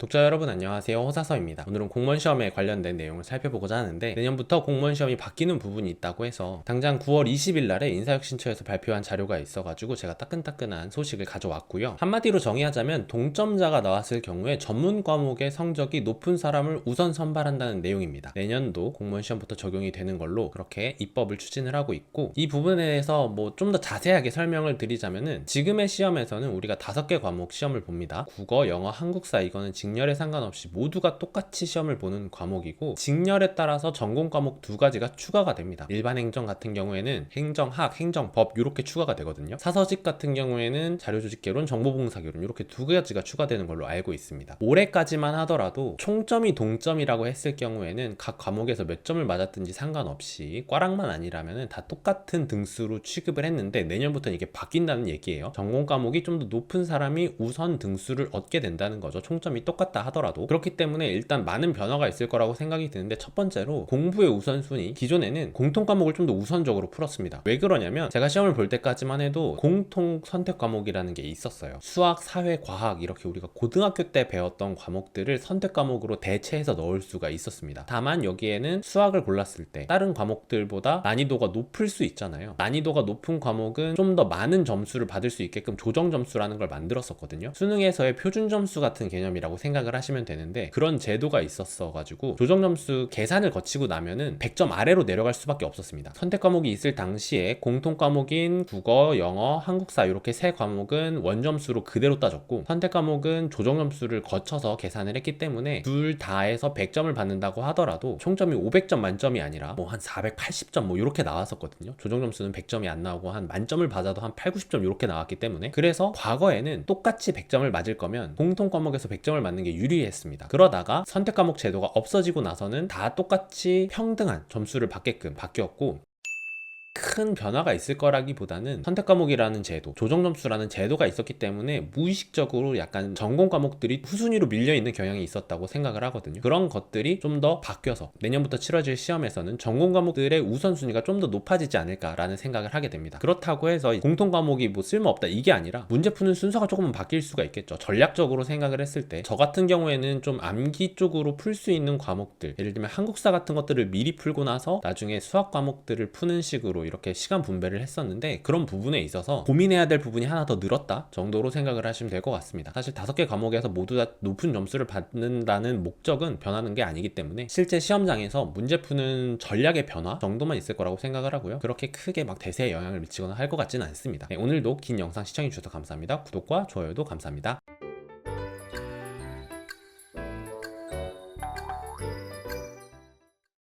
독자 여러분 안녕하세요. 호사서입니다. 오늘은 공무원 시험에 관련된 내용을 살펴보고자 하는데, 내년부터 공무원 시험이 바뀌는 부분이 있다고 해서 당장 9월 20일 날에 인사혁신처에서 발표한 자료가 있어가지고 제가 따끈따끈한 소식을 가져왔고요. 한마디로 정의하자면 동점자가 나왔을 경우에 전문 과목의 성적이 높은 사람을 우선 선발한다는 내용입니다. 내년도 공무원 시험부터 적용이 되는 걸로 그렇게 입법을 추진을 하고 있고, 이 부분에 대해서 좀 더 자세하게 설명을 드리자면은, 지금의 시험에서는 우리가 5개 과목 시험을 봅니다. 국어, 영어, 한국사, 이거는 직렬에 상관없이 모두가 똑같이 시험을 보는 과목이고, 직렬에 따라서 전공 과목 2가지가 추가가 됩니다. 일반 행정 같은 경우에는 행정학, 행정법 이렇게 추가가 되거든요. 사서직 같은 경우에는 자료조직개론, 정보봉사개론 이렇게 2가지가 추가되는 걸로 알고 있습니다. 올해까지만 하더라도 총점이 동점이라고 했을 경우에는 각 과목에서 몇 점을 맞았든지 상관없이 과락만 아니라면 다 똑같은 등수로 취급을 했는데, 내년부터는 이게 바뀐다는 얘기예요. 전공 과목이 좀 더 높은 사람이 우선 등수를 얻게 된다는 거죠. 총점이 똑같다 하더라도. 그렇기 때문에 일단 많은 변화가 있을 거라고 생각이 드는데, 첫 번째로 공부의 우선순위, 기존에는 공통 과목을 좀 더 우선적으로 풀었습니다. 왜 그러냐면, 제가 시험을 볼 때까지만 해도 공통 선택 과목이라는 게 있었어요. 수학, 사회, 과학 이렇게 우리가 고등학교 때 배웠던 과목들을 선택 과목으로 대체해서 넣을 수가 있었습니다. 다만 여기에는 수학을 골랐을 때 다른 과목들보다 난이도가 높을 수 있잖아요. 난이도가 높은 과목은 좀 더 많은 점수를 받을 수 있게끔 조정 점수라는 걸 만들었었거든요. 수능에서의 표준 점수 같은 개념이라고 생각을 하시면 되는데, 그런 제도가 있었어 가지고 조정 점수 계산을 거치고 나면은 100점 아래로 내려갈 수밖에 없었습니다. 선택 과목이 있을 당시에 공통 과목인 국어, 영어, 한국사 이렇게 세 과목은 원점수로 그대로 따졌고, 선택 과목은 조정 점수를 거쳐서 계산을 했기 때문에 둘 다에서 100점을 받는다고 하더라도 총점이 500점 만점이 아니라 한 480점 이렇게 나왔었거든요. 조정 점수는 100점이 안 나오고 한 만점을 받아도 한 8, 90점 이렇게 나왔기 때문에, 그래서 과거에는 똑같이 100점을 맞을 거면 공통 과목에서 100점을 맞는 게 유리했습니다. 그러다가 선택 과목 제도가 없어지고 나서는 다 똑같이 평등한 점수를 받게끔 바뀌었고, 큰 변화가 있을 거라기보다는 선택 과목이라는 제도, 조정 점수라는 제도가 있었기 때문에 무의식적으로 약간 전공 과목들이 후순위로 밀려 있는 경향이 있었다고 생각을 하거든요. 그런 것들이 좀 더 바뀌어서 내년부터 치러질 시험에서는 전공 과목들의 우선순위가 좀 더 높아지지 않을까라는 생각을 하게 됩니다. 그렇다고 해서 공통 과목이 쓸모없다 이게 아니라, 문제 푸는 순서가 조금은 바뀔 수가 있겠죠. 전략적으로 생각을 했을 때 저 같은 경우에는 좀 암기 쪽으로 풀 수 있는 과목들, 예를 들면 한국사 같은 것들을 미리 풀고 나서 나중에 수학 과목들을 푸는 식으로 이렇게 시간 분배를 했었는데, 그런 부분에 있어서 고민해야 될 부분이 하나 더 늘었다 정도로 생각을 하시면 될 것 같습니다. 사실 5개 과목에서 모두 다 높은 점수를 받는다는 목적은 변하는 게 아니기 때문에, 실제 시험장에서 문제 푸는 전략의 변화 정도만 있을 거라고 생각을 하고요. 그렇게 크게 대세에 영향을 미치거나 할 것 같지는 않습니다. 오늘도 긴 영상 시청해주셔서 감사합니다. 구독과 좋아요도 감사합니다.